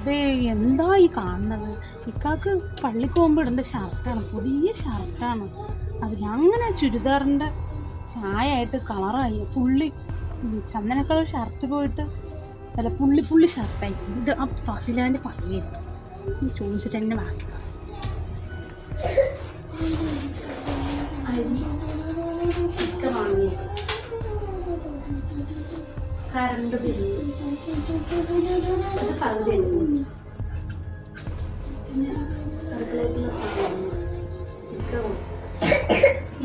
അതെ, എന്താ ഈ കാണുന്നത്? ഇക്കാക്ക് പള്ളിക്ക് പോകുമ്പോൾ ഇടേണ്ട ഷർട്ടാണ്, പുതിയ ഷർട്ടാണ്. അതിൽ അങ്ങനെ ചുരിദാറിൻ്റെ ചായയായിട്ട് കളറായി പുള്ളി. ചന്ദന കളർ ഷർട്ട് പോയിട്ട് അല്ല പുള്ളി പുള്ളി ഷർട്ടായി. ഇത് ആ ഫസിലാൻ്റെ പണിയായിരിക്കും ചോദിച്ചിട്ട് എന്നെ ബാക്കി അരി ചിക്കൻ വാങ്ങി കറണ്ട് ബില്ല് അത് പകുതി പിന്നെ അടുക്കളയ്ക്കുള്ള സാധനം ചിക്കൻ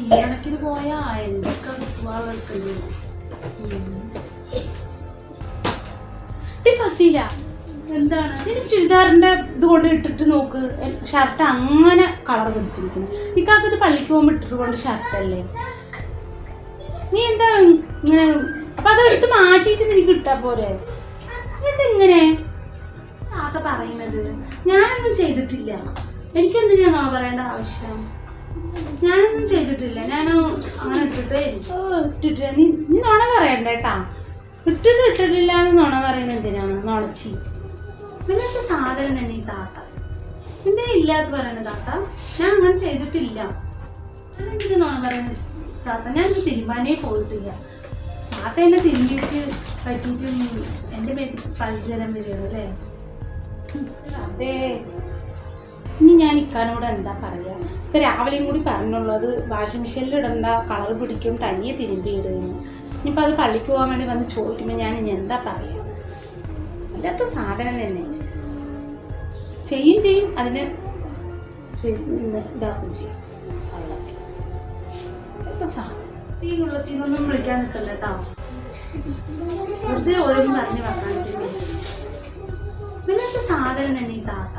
ഈ കണക്കിന് പോയാൽ എന്തൊക്കെ വിട്ടുവാള് വെക്കുന്നില്ല. ഫസീല എന്താണ് ഇതിന് ചുരിദാറിന്റെ ഇത് കൊണ്ട് ഇട്ടിട്ട് നോക്ക്, ഷർട്ട് അങ്ങനെ കളർ പിടിച്ചിരിക്കുന്നു. ഇക്കാക്ക് ഇത് പള്ളിക്ക് പോകുമ്പോൾ ഇട്ടിട്ട് കൊണ്ട് ഷർട്ടല്ലേ, നീ എന്താ ഇങ്ങനെ? അപ്പൊ അതെടുത്ത് മാറ്റിയിട്ട് നിനക്ക് ഇട്ടാ പോരെ? എന്തെങ്ങനെ ആകെ പറയുന്നത്? ഞാനൊന്നും ചെയ്തിട്ടില്ല, എനിക്കെന്തിനാ പറയേണ്ട ആവശ്യം? ഞാനൊന്നും ചെയ്തിട്ടില്ല, ഞാൻ അങ്ങനെ ഇട്ടിട്ട് നീ നുണ പറയണ്ട കേട്ടാ. ഇട്ടിട്ടില്ല എന്ന് നുണ പറയുന്നത് എന്തിനാണ്? നുണച്ചി ഇങ്ങനത്തെ സാധനം തന്നെ ഈ താത്ത എന്തേ ഇല്ലാത്ത പറയണ താത്ത? ഞാൻ അങ്ങനെ ചെയ്തിട്ടില്ല. ഞാൻ എന്തിനാ നുണ പറയുന്നത് താത്ത? ഞാൻ തിരുമ്പാനേ പോയിട്ടില്ല. താത്ത എന്നെ തിരുമ്പിയിട്ട് പറ്റിയിട്ട് എൻ്റെ പേര് പരിചരം വരികയാണ് അല്ലേ? അതെ, ഇനി ഞാൻ ഇക്കാനോട് എന്താ പറയാ? ഇപ്പം രാവിലെയും കൂടി പറഞ്ഞുള്ളൂ അത് വാഷിംഗ് മെഷീനിൽ ഇടണ്ട, കളർ പിടിക്കും, തനിയെ തിരുമ്പി ഇടുന്നു. ഇനിയിപ്പോൾ അത് പള്ളിക്ക് പോകാൻ വേണ്ടി വന്ന് ചോദിക്കുമ്പോൾ ഞാൻ ഇനി എന്താ പറയുക? അല്ലാത്ത സാധനം തന്നെ ചെയ്യും, അതിന് ഇതാക്കും ചെയ്യും. അല്ലാത്ത സാധനം ഈ ഉള്ളത്തിനൊന്നും വിളിക്കാൻ നിൽക്കണ്ട കേട്ടോ. വെറുതെ ഓരോന്നും പറഞ്ഞു വെക്കാൻ ഇല്ലാത്ത സാധനം തന്നെ ഈ താത്ത.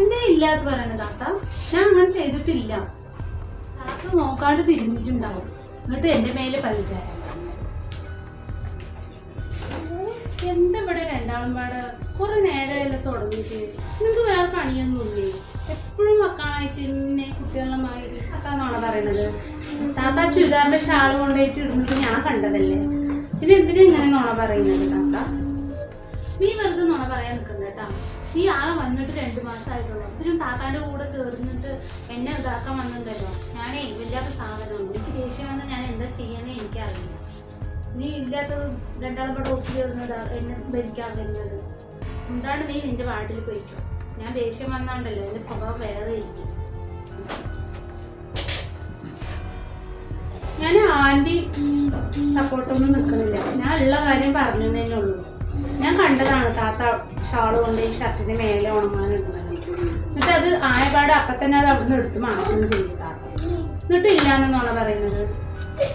എന്തേ ഇല്ലാത്ത പറയണ താത്ത? ഞാൻ അങ്ങനെ ചെയ്തിട്ടില്ല. താത്ത നോക്കാണ്ട് തിരിഞ്ഞിട്ടുണ്ടാവും, എന്നിട്ട് എൻ്റെ മേലെ പരിചയം. എന്താ ഇവിടെ രണ്ടാളും പാട് കുറെ നേരമല്ലേ തുടങ്ങിയിട്ട്? നിങ്ങൾക്ക് വേറെ പണിയൊന്നുമില്ലേ? എപ്പോഴും മക്കളായിട്ട് ഇന്നെ കുട്ടികളുമായി അത്താന്നാണോ പറയണത്? താത്ത ചുരിദാറിന്റെ ഷാള് കൊണ്ടുപോയിട്ട് ഇടുന്നത് ഞാൻ കണ്ടതല്ലേ, പിന്നെ എന്തിനാ ഇങ്ങനെ നുണ പറയുന്നത് താത്ത? നീ വെറുതെ നുണ പറയാൻ നിൽക്കണ്ട കേട്ടാ. നീ ആകെ വന്നിട്ട് 2 മാസമായിട്ടുള്ളൂ. ഇതിനും താത്താൻ്റെ കൂടെ ചേർന്നിട്ട് എന്നെ ഇതാക്കാൻ വന്നിട്ടുണ്ടല്ലോ. ഞാനേ ഇല്ലാത്ത സാധനമാണ്, എനിക്ക് ദേഷ്യം വന്നാൽ ഞാൻ എന്താ ചെയ്യണേ എനിക്കറിയില്ല. നീ ഇല്ലാത്തത് രണ്ടാളും കൂടെ ഒത്തു ചേർന്നത് എന്നെ ഭരിക്കാൻ വരുന്നത് എന്താണ്? നീ നിന്റെ വാട്ടിൽ പോയിക്കോ. ഞാൻ ദേഷ്യം വന്നാണ്ടല്ലോ എൻ്റെ സ്വഭാവം വേറെ ഇരിക്കും. ഞാൻ ആൻറ്റി സപ്പോർട്ടൊന്നും നിൽക്കുന്നില്ല, ഞാൻ ഉള്ള കാര്യം പറഞ്ഞതേ ഉള്ളൂ. ഞാൻ കണ്ടതാണ് താത്ത ഷാള് കൊണ്ട് ഈ ഷർട്ടിന്റെ മേലെ ഉണങ്ങാനിടുന്നത്. എന്നിട്ട് അത് ആയപാട് അപ്പം തന്നെ അത് അവിടുന്ന് എടുത്ത് മാറ്റുകയും ചെയ്യും താത്ത. എന്നിട്ട് ഇല്ലാന്നാണോ പറയുന്നത്?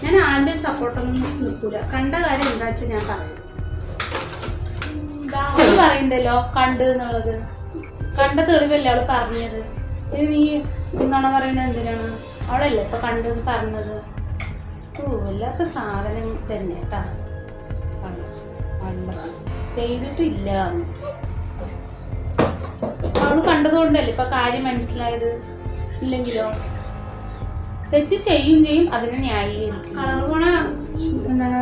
ഞാൻ ആരുടെ സപ്പോർട്ടൊന്നും നിൽക്കൂല. കണ്ട കാര്യം എന്താ വെച്ചാൽ ഞാൻ പറയും. അവള് പറയണ്ടല്ലോ കണ്ട് എന്നുള്ളത്, കണ്ട തെളിവല്ലേ അവള് പറഞ്ഞത്. ഇനി നീ എന്നാണോ പറയുന്നത്? എന്തിനാണ്? അവളല്ലേ ഇപ്പൊ കണ്ടെന്ന് പറഞ്ഞത്? വല്ലാത്ത സാധനം തന്നെ കേട്ടാ. ചെയ്തിട്ടില്ല, അവള് കണ്ടതുകൊണ്ടല്ലേ ഇപ്പൊ കാര്യം മനസ്സിലായത്. ഇല്ലെങ്കിലോ തെറ്റ് ചെയ്യും, അതിനെ ന്യായീകരിക്കും. കളർ പോണ എന്താണ്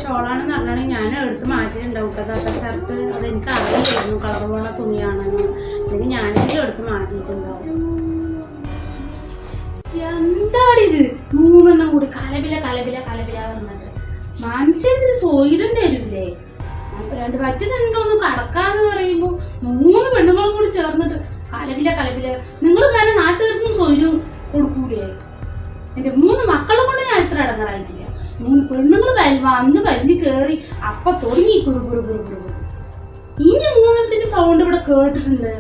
ഷോളാണെന്ന് പറഞ്ഞാണെങ്കിൽ ഞാൻ എടുത്ത് മാറ്റിയിട്ടുണ്ടാവും കേട്ടോ. ഷർട്ട് അത് എനിക്ക് അറിയില്ലായിരുന്നു കളർ പോണ തുണിയാണെന്ന്. അല്ലെങ്കിൽ ഞാനെങ്കിലും എടുത്ത് മാറ്റിയിട്ടുണ്ടാവും. എന്താണിത്? 3 എണ്ണം കൂടി കലപില പറഞ്ഞിട്ട് മനുഷ്യന് സ്വൈരം തരൂലേ? 2 പറ്റി നിങ്ങളൊന്ന് കടക്കാന്ന് പറയുമ്പോൾ 3 പെണ്ണുങ്ങളും കൂടി ചേർന്നിട്ട് കലപില. നിങ്ങൾ കാരണം നാട്ടുകാർക്കും സ്വൈരം കൊടുക്കൂലേ? എൻ്റെ 3 മക്കളെ കൊണ്ട് ഞാൻ ഇത്ര ഇടങ്ങറായിട്ടില്ല. 3 പെണ്ണുങ്ങൾ വന്ന് വലിഞ്ഞ് കയറി അപ്പൊ തുടങ്ങി കുറുകുറു. ഇനി 3 സൗണ്ട് ഇവിടെ കേട്ടിട്ടുണ്ട്.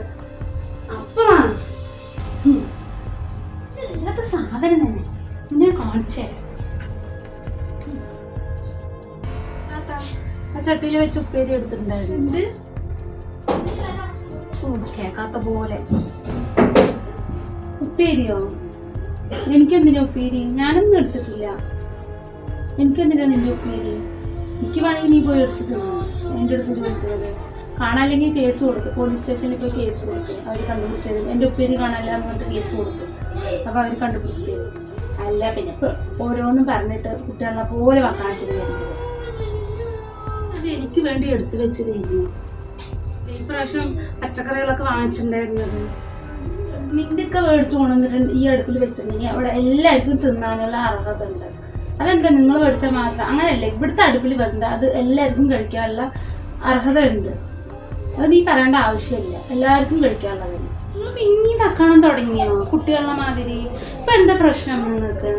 അപ്പഴാണ് ഇല്ലാത്ത സാധനം തന്നെ ഞാൻ കാണിച്ചേ. ആ ചട്ടിയിൽ വെച്ച് ഉപ്പേരി എടുത്തിട്ടുണ്ടായിരുന്നു. കേക്കാത്ത പോലെ ഉപ്പേരിയോ? എനിക്കെന്തിനാ ഉപ്പേരി? ഞാനൊന്നും എടുത്തിട്ടില്ല. എനിക്കെന്തിനാ നിന്റെ ഉപ്പേരി? എനിക്ക് വേണമെങ്കിൽ നീ പോയി എടുത്തിട്ട് എൻ്റെ അടുത്ത് കൊടുക്കുന്നത്. കാണാല്ലെങ്കിൽ കേസ് കൊടുക്കും, പോലീസ് സ്റ്റേഷനിൽ പോയി കേസ് കൊടുക്കും. അവർ കണ്ടുപിടിച്ചത് എൻ്റെ ഉപ്പേരി കാണാനില്ല എന്ന് പറഞ്ഞിട്ട് കേസ് കൊടുക്കും. അപ്പോൾ അവർ കണ്ടുപിടിച്ച് തരും. അല്ല പിന്നെ ഇപ്പോൾ ഓരോന്നും പറഞ്ഞിട്ട് കുട്ടികളെ പോലെ വക്കാനത്തിന് വേണ്ടി അത് എനിക്ക് വേണ്ടി എടുത്തു വെച്ചതായിരുന്നു. ഈ പ്രാവശ്യം പച്ചക്കറികളൊക്കെ വാങ്ങിച്ചിട്ടുണ്ടായിരുന്നത് നിന്റെയൊക്കെ മേടിച്ചു കൊണ്ടുവന്നിട്ടുണ്ട്. ഈ അടുപ്പിൽ വെച്ചിട്ടുണ്ടെങ്കിൽ അവിടെ എല്ലാവർക്കും തിന്നാനുള്ള അർഹത ഉണ്ട്. അതെന്താ നിങ്ങൾ മേടിച്ചാൽ മാത്രം അങ്ങനെയല്ല, ഇവിടുത്തെ അടുപ്പിൽ വന്ന അത് എല്ലാവർക്കും കഴിക്കാനുള്ള അർഹത ഉണ്ട്. അത് നീ പറയേണ്ട ആവശ്യമില്ല, എല്ലാവർക്കും കഴിക്കാനുള്ളതല്ല. നിങ്ങൾ പിന്നീട് തക്കണം തുടങ്ങിയോ കുട്ടികളുടെ മാതിരി? ഇപ്പൊ എന്താ പ്രശ്നം നിങ്ങൾക്ക്?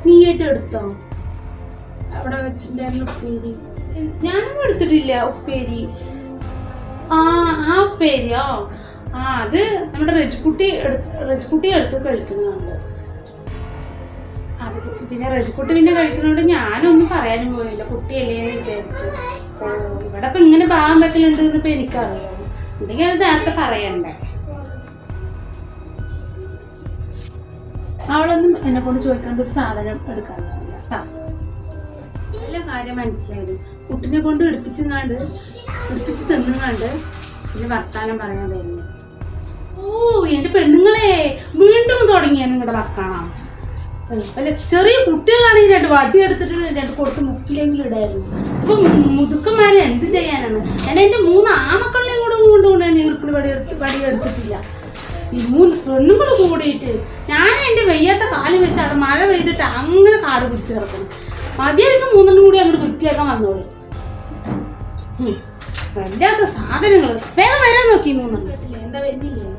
നീയായിട്ട് എടുത്തോ അവിടെ വെച്ചിട്ടുണ്ടായിരുന്ന ഉപ്പേരി? ഞാനൊന്നും എടുത്തിട്ടില്ല ഉപ്പേരി. ആ ഉപ്പേരിയോ? അത് നമ്മുടെ റജിക്കുട്ടി എടുത്ത് കഴിക്കുന്നതുണ്ട്. അത് പിന്നെ റജിക്കുട്ടി പിന്നെ കഴിക്കുന്നതുകൊണ്ട് ഞാനൊന്നും പറയാനും പോയില്ല, കുട്ടിയല്ലേന്ന് വിചാരിച്ചു. ഇവിടെ ഇപ്പൊ ഇങ്ങനെ ഭാഗം പറ്റലുണ്ട് ഇപ്പൊ എനിക്കറിയാം. എന്തെങ്കിലും അത് നേരത്തെ പറയണ്ടേ? അവളൊന്നും എന്നെ കൊണ്ട് ചോദിക്കേണ്ട ഒരു സാധനം എടുക്കാറില്ല. എല്ലാ കാര്യം മനസ്സിലായത് കുട്ടിനെ കൊണ്ട് എടുപ്പിച്ച് തിന്നുങ്ങാണ്ട് പിന്നെ വർത്താനം പറയാൻ വരുന്നു. എന്റെ പെണ്ണുങ്ങളെ വീണ്ടും തുടങ്ങിയ നിങ്ങളുടെ വർത്താനം. അല്ല ചെറിയ കുട്ടികളാണെങ്കിൽ 2 വടി എടുത്തിട്ട് 2 കൊടുത്ത് മുക്കിലെങ്കിലും ഇടായിരുന്നു. ഇപ്പൊ മുതുക്കന്മാരെ എന്ത് ചെയ്യാനാണ്? ഞാൻ എന്റെ 3 ആമക്കളെയും കൂടെ കൊണ്ടുകൊണ്ട് ഞാൻ ഈർക്കിൾ വടി എടുത്തിട്ടില്ല. ഈ 3 പെണ്ണുങ്ങൾ കൂടിയിട്ട് ഞാൻ എന്റെ വെയ്യാത്ത കാലം വെച്ച് അവിടെ മഴ പെയ്തിട്ട് അങ്ങനെ കാട് പിടിച്ച് കിടക്കണം. മതിയായിരിക്കും 3 കൂടി അങ്ങോട്ട് വൃത്തിയാക്കാൻ വന്നോളൂ. വല്ലാത്ത സാധനങ്ങൾ. വേഗം വരാൻ നോക്കി 3 എന്താ വരുന്നില്ലേ?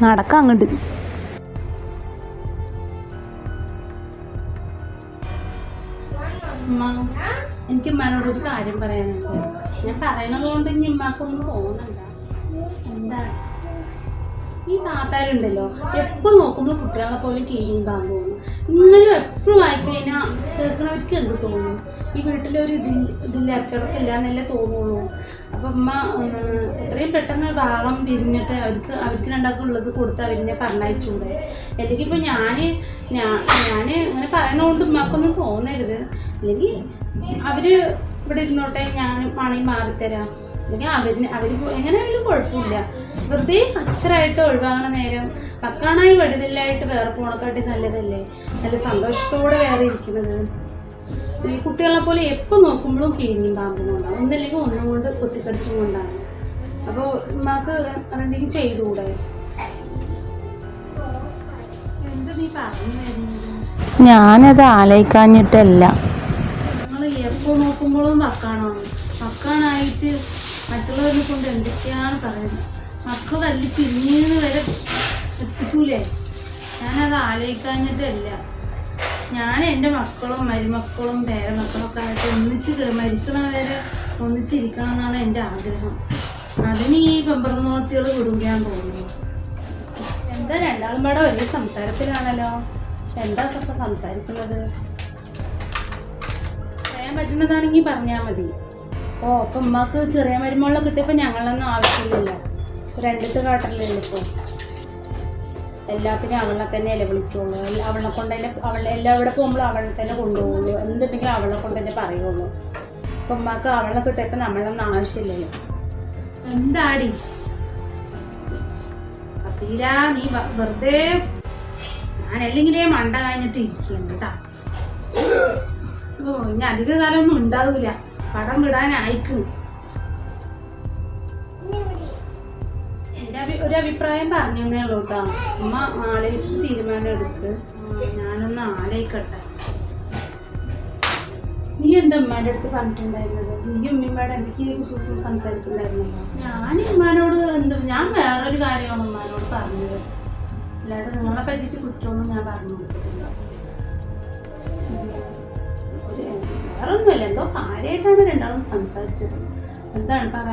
നടക്കാം അങ്ങോട്ട്. എനിക്ക് ഉമ്മാനോട് ഒരു കാര്യം പറയാനുണ്ട്. ഞാൻ പറയണത് കൊണ്ട് ഇനി ഉമ്മാക്കൊന്നും തോന്നണ്ട. എന്താണ് ഈ താത്താരുണ്ടല്ലോ എപ്പോൾ നോക്കുമ്പോൾ കുട്ടികളെ പോലെ കീഴിയും തോന്നുന്നു. ഇങ്ങനെ എപ്പോഴും വായിക്കഴിഞ്ഞാൽ കേൾക്കണവർക്ക് എന്ത് തോന്നും? ഈ വീട്ടിലൊരു ഇതില്ല, അച്ചടക്കില്ല എന്നല്ലേ തോന്നുള്ളൂ. അപ്പം ഉമ്മ എത്രയും പെട്ടെന്ന് ഭാഗം പിരിഞ്ഞിട്ട് അവർക്ക് രണ്ടാൾക്കും ഉള്ളത് കൊടുത്ത് അവരിനെ പറഞ്ഞയച്ചൂടെ? അല്ലെങ്കിൽ ഇപ്പം ഞാൻ ഇങ്ങനെ പറയണതുകൊണ്ട് ഉമ്മക്കൊന്നും തോന്നരുത്. അല്ലെങ്കിൽ അവർ ഇവിടെ ഇരുന്നോട്ടെ, ഞാൻ ആണെങ്കിൽ മാറിത്തരാം. അല്ലെങ്കിൽ അവർ എങ്ങനെയായാലും കുഴപ്പമില്ല. വെറുതെ കച്ചറായിട്ട് ഒഴിവാകണ നേരം പക്കാണായി വലുതില്ലായിട്ട് വേറെ പോണക്കാട്ടി നല്ലതല്ലേ? നല്ല സന്തോഷത്തോടെ വേറെ ഇരിക്കുന്നത്. ഈ കുട്ടികളെ പോലെ എപ്പോൾ നോക്കുമ്പോഴും കീഴിയും പാമ്പുകൊണ്ടാണ്, ഒന്നല്ലെങ്കിൽ ഒന്നും കൊണ്ട് കുത്തിക്കടിച്ചും കൊണ്ടാണ്. അപ്പോൾ ഉമ്മാക്ക് അതെന്തെങ്കിലും ചെയ്തുകൂടെ? എന്ത് നീ പറഞ്ഞു വരുന്നത്? ഞാനത് ആലോചിക്കാഞ്ഞിട്ടല്ല. നിങ്ങൾ എപ്പോൾ നോക്കുമ്പോഴും മക്കാണായിട്ട് മറ്റുള്ളവരെ കൊണ്ട് എന്തൊക്കെയാണ് പറയുന്നത്. മക്കൾ തല്ലി പിരിഞ്ഞെന്ന് വരെ എത്തിക്കൂലേ? ഞാനത് ആലോചിക്കാഞ്ഞിട്ടല്ല. ഞാൻ എൻ്റെ മക്കളും മരുമക്കളും പേരമക്കളൊക്കെ ആയിട്ട് മരിക്കണവരെ ഒന്നിച്ചിരിക്കണം എന്നാണ് എൻ്റെ ആഗ്രഹം. അതിന് ഈ പെമ്പറന്നോർത്തികൾ വിടുകയാൻ തോന്നുന്നു. എന്താ രണ്ടാളും പാടെ വലിയ സംസാരത്തിലാണല്ലോ? എന്താ ഇപ്പം സംസാരിക്കുന്നത്? പറയാൻ പറ്റുന്നതാണെങ്കിൽ പറഞ്ഞാൽ മതി. അപ്പം ഉമ്മക്ക് ചെറിയ മരുമകളെ കിട്ടിയപ്പോൾ ഞങ്ങളൊന്നും ആവശ്യമില്ലല്ലോ. 2 കാട്ടല്ലേ ഇപ്പോൾ. എല്ലാത്തിനും അവളെ തന്നെയല്ലേ വിളിക്കുള്ളൂ. അവളെ കൊണ്ട് തന്നെ എവിടെ പോകുമ്പോഴും അവളെ തന്നെ കൊണ്ടുപോകുള്ളൂ. എന്തുണ്ടെങ്കിലും അവളെ കൊണ്ട് തന്നെ പറയുള്ളൂ. അപ്പം ഉമ്മക്ക് അവളെ കിട്ടിയപ്പോൾ നമ്മളൊന്നും ആവശ്യമില്ലല്ലോ. എന്താടി അസീല, നീ വെറുതെ ഞാനല്ലെങ്കിലേ മണ്ട കഴിഞ്ഞിട്ട് ഇരിക്കുന്നു കേട്ടാ. ഇനി അധിക കാലമൊന്നും ഉണ്ടാവില്ല, പടം വിടാനായിക്കുന്നു. എൻ്റെ ഒരു അഭിപ്രായം പറഞ്ഞു തന്നേ ഉള്ളൂ കേട്ടോ. അമ്മ ആലോചിച്ചിട്ട് തീരുമാനം എടുക്ക്. ഞാനൊന്ന് ആലോചിക്കട്ടെ. നീ എന്താ ഉമ്മാൻ്റെ അടുത്ത് പറഞ്ഞിട്ടുണ്ടായിരുന്നത്? നീ ഉമ്മയുടെ എന്തൊക്കെയും സംസാരിക്കുന്നുണ്ടായിരുന്നല്ലോ. ഞാൻ ഉമ്മാനോട് ഞാൻ വേറൊരു കാര്യമാണ് ഉമ്മാനോട് പറഞ്ഞത്. അല്ലാണ്ട് നിങ്ങളെ പറ്റിയിട്ട് കുറ്റമൊന്നും ഞാൻ പറഞ്ഞു കൊടുത്തിട്ടില്ല. വേറൊന്നുമല്ല, എന്തോ കാര്യമായിട്ടാണ് രണ്ടാളും സംസാരിച്ചത്. എന്താണ് പറ?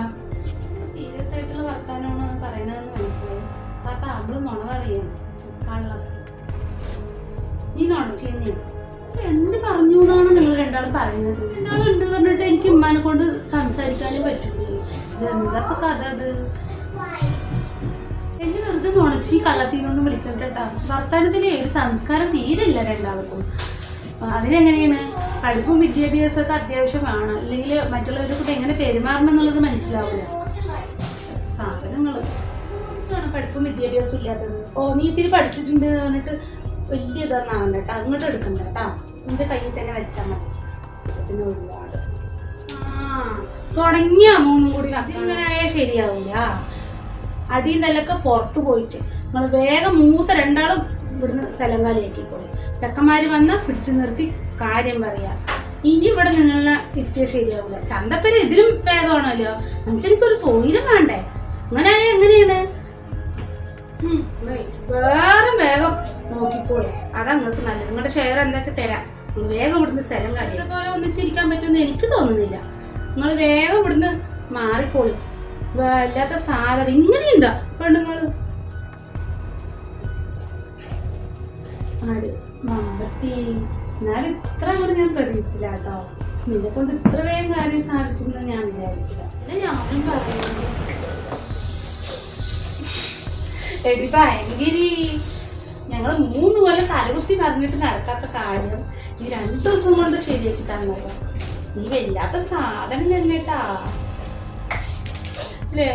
സീരിയസ് ആയിട്ടുള്ള വർത്താനമാണ് പറയുന്നതെന്ന് മനസ്സിലായി. ആ താമ്പിള് നുണ പറയാം. കള്ളം നീ നുണച്ചെന്നെ. എന്ത് പറഞ്ഞു എന്നാണ് നിങ്ങൾ രണ്ടാളും പറയുന്നത്? രണ്ടാളും ഉണ്ട് പറഞ്ഞിട്ട് എനിക്ക് ഉമ്മാനെ കൊണ്ട് സംസാരിക്കാനും പറ്റൂലേ? ഇതെന്തൊക്കെ കഥ അത്? എന്നെ വെറുതെ നുണച്ച് കള്ളത്തിനൊന്നും വിളിക്കണ്ട കേട്ടോ. വർത്താനത്തിലെ ഒരു സംസ്കാരം തീരില്ല രണ്ടാൾക്കും. അതിനെങ്ങനെയാണ്? പഠിപ്പും വിദ്യാഭ്യാസമൊക്കെ അത്യാവശ്യമാണ്. അല്ലെങ്കിൽ മറ്റുള്ളവരെ കൂടെ എങ്ങനെ പെരുമാറണം എന്നുള്ളത് മനസ്സിലാവില്ല. സാധനങ്ങൾ പഠിപ്പും വിദ്യാഭ്യാസം ഇല്ലാത്തത്. നീ ഇത്തിരി പഠിച്ചിട്ടുണ്ട് പറഞ്ഞിട്ട് വലിയ ഇതൊന്നാണ് കേട്ടോ. അങ്ങോട്ട് എടുക്കണ്ട കേട്ടോ. നിന്റെ കയ്യിൽ തന്നെ വെച്ചാൽ മതി. അതിന് ഒരുപാട് തുടങ്ങിയ മൂന്നും കൂടി അതിങ്ങനെ ആയാൽ ശരിയാവൂല. അടിയും നിലൊക്കെ പുറത്തു പോയിട്ട് നിങ്ങൾ വേഗം മൂത്ത രണ്ടാളും ഇവിടുന്ന് സ്ഥലം കാലിയാക്കിക്കോളി. ചെക്കന്മാര് വന്നാൽ പിടിച്ചു നിർത്തി കാര്യം പറയാ. ഇനി ഇവിടെ നിങ്ങളെ എത്തിയാൽ ശരിയാവൂല. ചന്തപ്പേര് ഇതിലും വേഗമാണല്ലോ. മനുഷ്യനിക്കൊരു സൗകര്യം വേണ്ടേ? അങ്ങനെ ആയാൽ എങ്ങനെയാണ്? വേറെ വേഗം നോക്കിക്കോളി. അതാ നിങ്ങൾക്ക് നല്ലത്. നിങ്ങളുടെ ഷെയർ എന്താ വെച്ചാൽ തരാം. വേഗം ഇവിടുന്ന് സ്ഥലം കാര്യം. ഇതുപോലെ ഒന്നിച്ചിരിക്കാൻ പറ്റുമെന്ന് എനിക്ക് തോന്നുന്നില്ല. നിങ്ങൾ വേഗം ഇവിടുന്ന് മാറിക്കോളി. വല്ലാത്ത സാധനം ഇങ്ങനെയുണ്ടോ പെണ്ണുങ്ങൾ? എന്നാലും ഇത്ര കൂടി ഞാൻ പ്രതീക്ഷിച്ചില്ല കേട്ടോ. നിന്നെ കൊണ്ട് ഇത്ര വേഗം കാര്യം സാധിക്കുമെന്ന് ഞാൻ വിചാരിച്ചില്ല. പിന്നെ ഞാനും പറയുന്നത് എടി ഭയങ്കരി, ഞങ്ങൾ 3 കൊല്ലം തലകുത്തി പറഞ്ഞിട്ട് നടക്കാത്ത കാര്യം ഈ 2 ദിവസം കൊണ്ട് ശരിയാക്കി തന്നല്ലോ. നീ വല്ലാത്ത സാധനം തന്നെട്ടാ അല്ലേ?